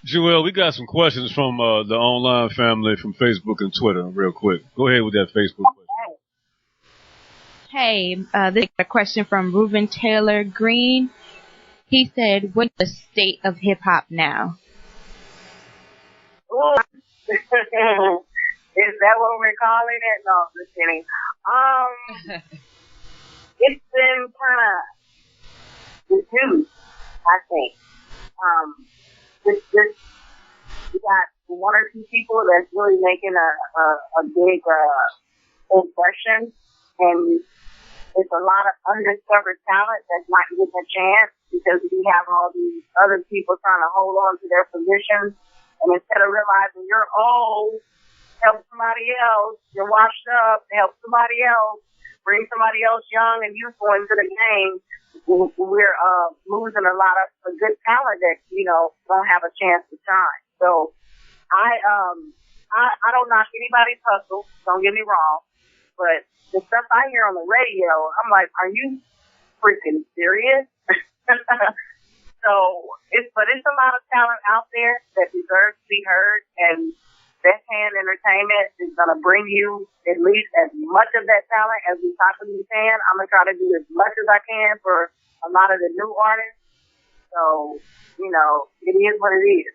Jewell, we got some questions from the online family from Facebook and Twitter, real quick. Go ahead with that Facebook question. Hey, this is a question from Reuben Taylor Green. He said, "What's the state of hip hop now?" Ooh. Is that what we're calling it? No, just kidding. It's been kind of reduced, I think. Just you got one or two people that's really making a big impression, and it's a lot of undiscovered talent that's not getting a chance because we have all these other people trying to hold on to their positions, and instead of realizing you're old, help somebody else, you're washed up, help somebody else, bring somebody else young and youthful into the game, we're losing a lot of good talent that, don't have a chance to shine. So I don't knock anybody's hustle, don't get me wrong, but the stuff I hear on the radio, I'm like, are you freaking serious? But it's a lot of talent out there that deserves to be heard, and Best Hand Entertainment is going to bring you at least as much of that talent as we possibly can. I'm going to try to do as much as I can for a lot of the new artists. So, it is what it is.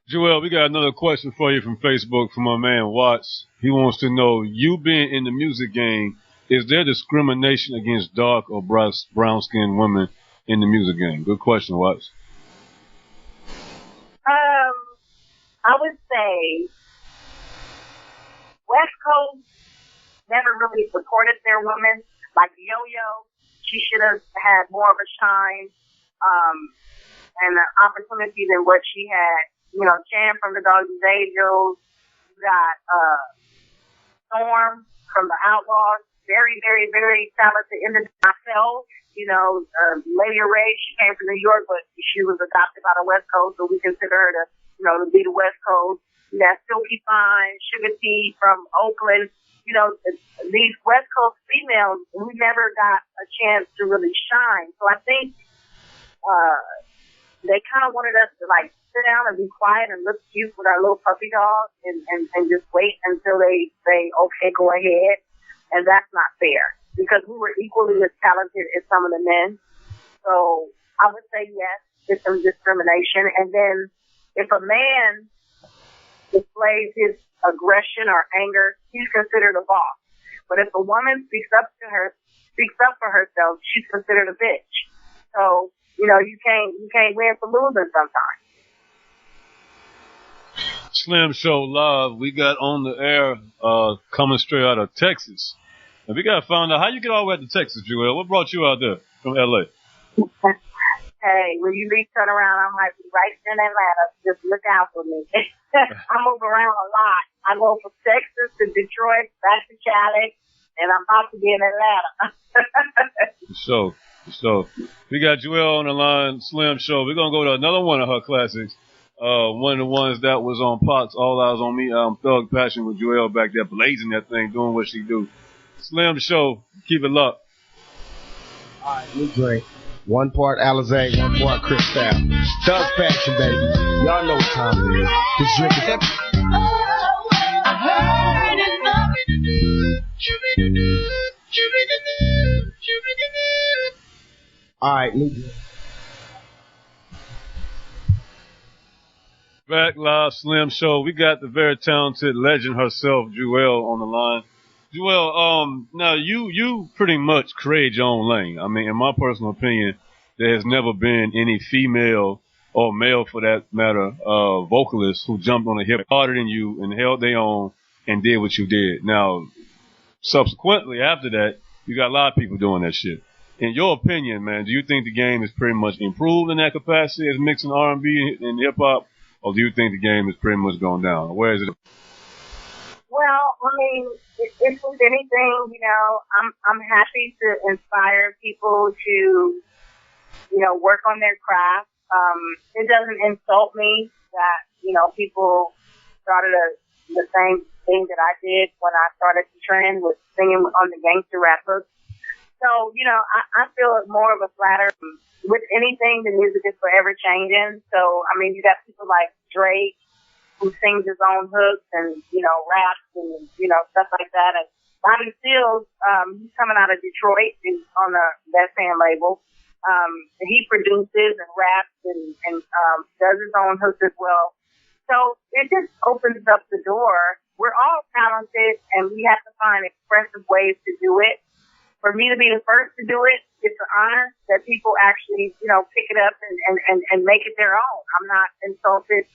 Jewell, we got another question for you from Facebook from my man Watts. He wants to know, you being in the music game, is there discrimination against dark or brown-skinned women in the music game? Good question, Watts. I would say West Coast never really supported their women. Like Yo-Yo, she should have had more of a shine and an opportunity than what she had. Chan from the Doggy's Angels, you got Storm from the Outlaws, very, very, very talented in myself. Lady Ray, she came from New York, but she was adopted by the West Coast, so we consider her to be the West Coast. You got Silky Fine, Sugar T from Oakland. These West Coast females, we never got a chance to really shine. So I think they kind of wanted us to sit down and be quiet and look cute with our little puppy dog and just wait until they say, okay, go ahead. And that's not fair because we were equally as talented as some of the men. So I would say yes, there's some discrimination. And then if a man displays his aggression or anger, he's considered a boss. But if a woman speaks up for herself, she's considered a bitch. So, you can't win for losing sometimes. Slim Show Live, we got on the air coming straight out of Texas. And we got to find out how you get all the way out to Texas, Jewell. What brought you out there from L.A.? Hey, when you leave turn around, I might be right in Atlanta. Just look out for me. I move around a lot. I go from Texas to Detroit, back to Cali, and I'm about to be in Atlanta. So we got Jewell on the line, Slim Show. We're going to go to another one of her classics. One of the ones that was on Pots, All Eyes on Me, Thug Passion with Jewell back there, blazing that thing, doing what she do. Slim Show, keep it locked. All right, we drink. One part Alizé, one part Cristal. Thug Passion, baby. Y'all know what time it is. This drink is epic. I heard it's all right, new drink. Back live, Slim Show. We got the very talented legend herself, Jewell, on the line. Jewell, now you pretty much create your own lane. I mean, in my personal opinion, there has never been any female or male, for that matter, vocalist who jumped on a hip harder than you and held their own and did what you did. Now, subsequently after that, you got a lot of people doing that shit. In your opinion, man, do you think the game is pretty much improved in that capacity as mixing R&B and hip hop, or do you think the game is pretty much going down? Where is it? Well, I mean, if with anything, I'm happy to inspire people to, work on their craft. It doesn't insult me that, people started the same thing that I did when I started to trend with singing on the gangster rap hooks. So, I feel it's more of a flatter. With anything, the music is forever changing. So, I mean, you got people like Drake, who sings his own hooks and, raps and, stuff like that. And Bobby Seals, he's coming out of Detroit. He's on the Best Fan label. He produces and raps and does his own hooks as well. So it just opens up the door. We're all talented and we have to find expressive ways to do it. For me to be the first to do it, it's an honor that people actually, pick it up and make it their own. I'm not insulted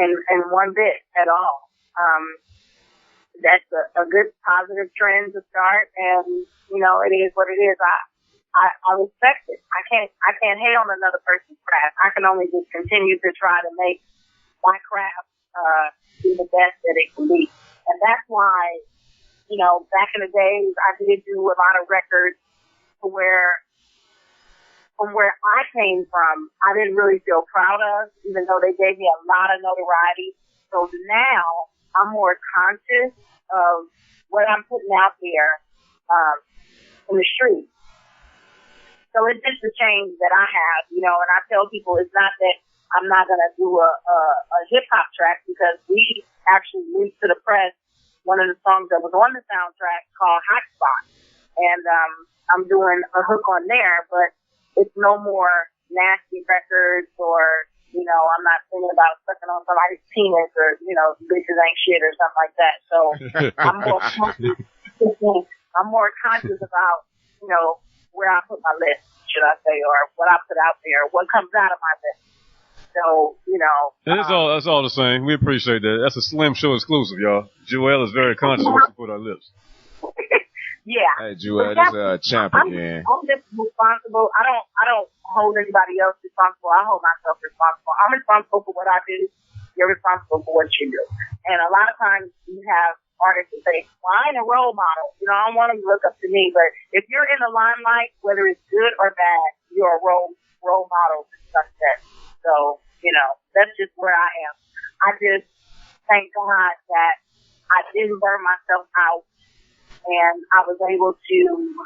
in one bit at all. That's a good positive trend to start, and it is what it is. I respect it. I can't hate on another person's craft. I can only just continue to try to make my craft be the best that it can be, and that's why back in the days I did do a lot of records from where I came from, I didn't really feel proud of, even though they gave me a lot of notoriety. So now I'm more conscious of what I'm putting out there in the street. So it's just a change that I have, and I tell people it's not that I'm not going to do a hip-hop track, because we actually leaked to the press one of the songs that was on the soundtrack called Hotspot. And I'm doing a hook on there, but it's no more nasty records or, I'm not thinking about sucking on somebody's penis or, bitches ain't shit or something like that. So I'm more conscious about, where I put my list, should I say, or what I put out there, what comes out of my list. So, And that's all the same. We appreciate that. That's a Slim Show exclusive, y'all. Jewell is very conscious of what she put her lips. Yeah. Hey, Jewell, this is Champ again. I'm just responsible. I don't hold anybody else responsible. I hold myself responsible. I'm responsible for what I do. You're responsible for what you do. And a lot of times you have artists that say, well, I ain't a role model. I don't want them to look up to me. But if you're in the limelight, whether it's good or bad, you're a role model to success. So, that's just where I am. I just thank God that I didn't burn myself out, and I was able to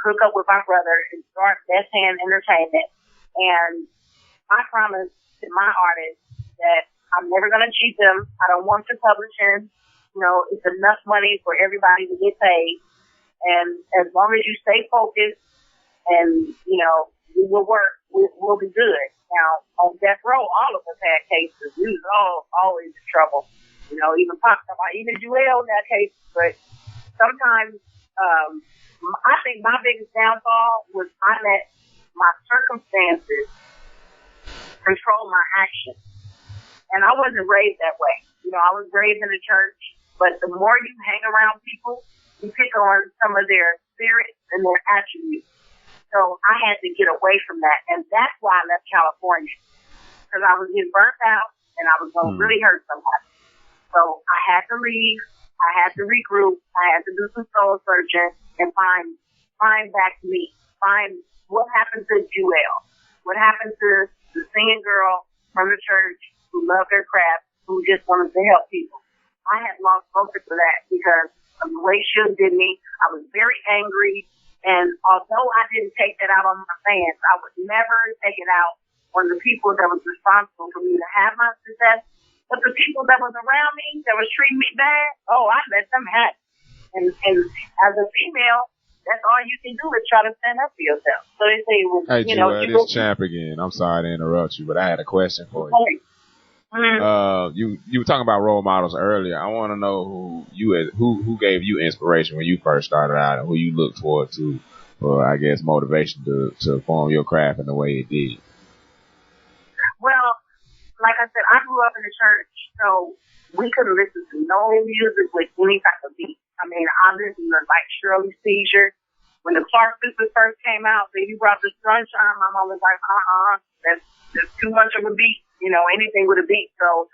hook up with my brother and start Best Hand Entertainment. And I promise to my artists that I'm never going to cheat them. I don't want your publishing. It's enough money for everybody to get paid. And as long as you stay focused and, we will work, we'll be good. Now, on death row, all of us had cases. We was always in trouble. Even even Jewell got cases. But sometimes, I think my biggest downfall was I let my circumstances control my actions. And I wasn't raised that way. I was raised in the church, but the more you hang around people, you pick on some of their spirits and their attributes. So I had to get away from that, and that's why I left California, because I was getting burnt out, and I was going to really hurt somebody. So I had to leave. I had to regroup. I had to do some soul searching and find back me. Find what happened to Jewell. What happened to the singing girl from the church who loved her craft, who just wanted to help people. I had lost focus of that because of the way Suge did me. I was very angry. And although I didn't take that out on my fans, I would never take it out on the people that was responsible for me to have my success. But the people that was around me, that was treating me bad, I let them have it. And as a female, that's all you can do is try to stand up for yourself. So they say, hey, Jewell, this is Champ again. I'm sorry to interrupt you, but I had a question for you. Okay. You were talking about role models earlier. I want to know who gave you inspiration when you first started out, and who you looked forward to for, I guess, motivation to form your craft in the way it did. Well, like I said, I grew up in the church, so we couldn't listen to no music with any type of beat. I mean, I listened to like Shirley Seizure. When the Clark Sisters first came out, Baby Brought the Sunshine, my mom was like, that's too much of a beat. Anything with a beat. So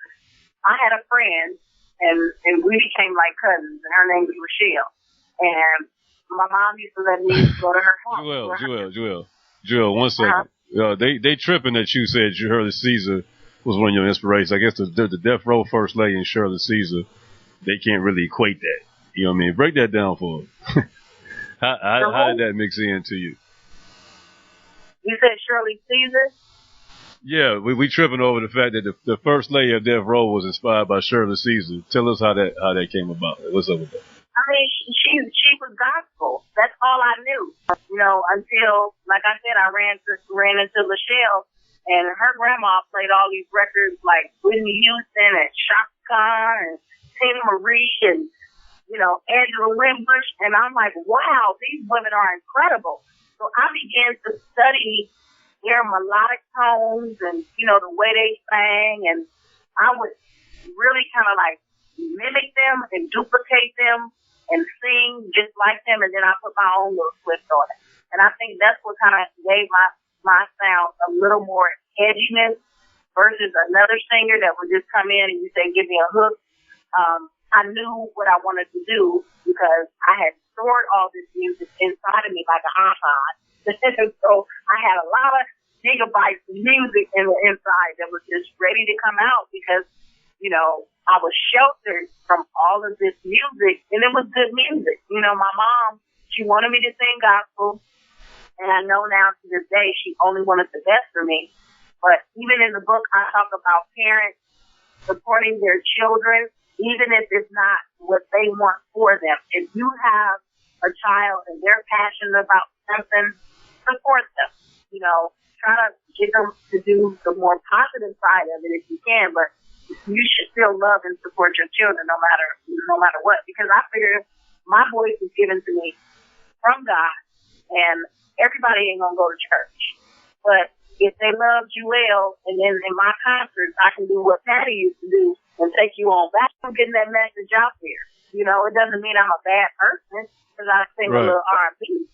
I had a friend, and we became like cousins, and her name was Rochelle. And my mom used to let me go to her house. Jewell, 1 second. They tripping that you said Shirley Caesar was one of your inspirations. I guess the Death Row First Lady and Shirley Caesar, they can't really equate that. You know what I mean? Break that down for us. How did that mix into you? You said Shirley Caesar? Yeah, we tripping over the fact that the first lady of Death Row was inspired by Shirley Caesar. Tell us how that came about. What's up with that? I mean, she was gospel. That's all I knew. You know, until, like I said, I ran into Lachelle, and her grandma played all these records like Whitney Houston and Chaka Khan and Tina Marie and, you know, Angela Winbush, and I'm like, wow, these women are incredible. So I began to study their melodic tones and, you know, the way they sang, and I would really kind of like mimic them and duplicate them and sing just like them, and then I put my own little twist on it. And I think that's what kind of gave my sound a little more edginess versus another singer that would just come in and you say, give me a hook. I knew what I wanted to do because I had stored all this music inside of me like an iPod. So I had a lot of gigabytes of music in the inside that was just ready to come out because, you know, I was sheltered from all of this music, and it was good music. You know, my mom, she wanted me to sing gospel, and I know now to this day she only wanted the best for me. But even in the book, I talk about parents supporting their children, even if it's not what they want for them. If you have a child and they're passionate about something, support them. You know, try to get them to do the more positive side of it if you can, but you should still love and support your children no matter what. Because I figure my voice is given to me from God, and everybody ain't gonna go to church. But if they love Jewell, and then in my concerts, I can do what Patty used to do and take you on back. I'm getting that message out there. You know, it doesn't mean I'm a bad person because I sing a little R&B.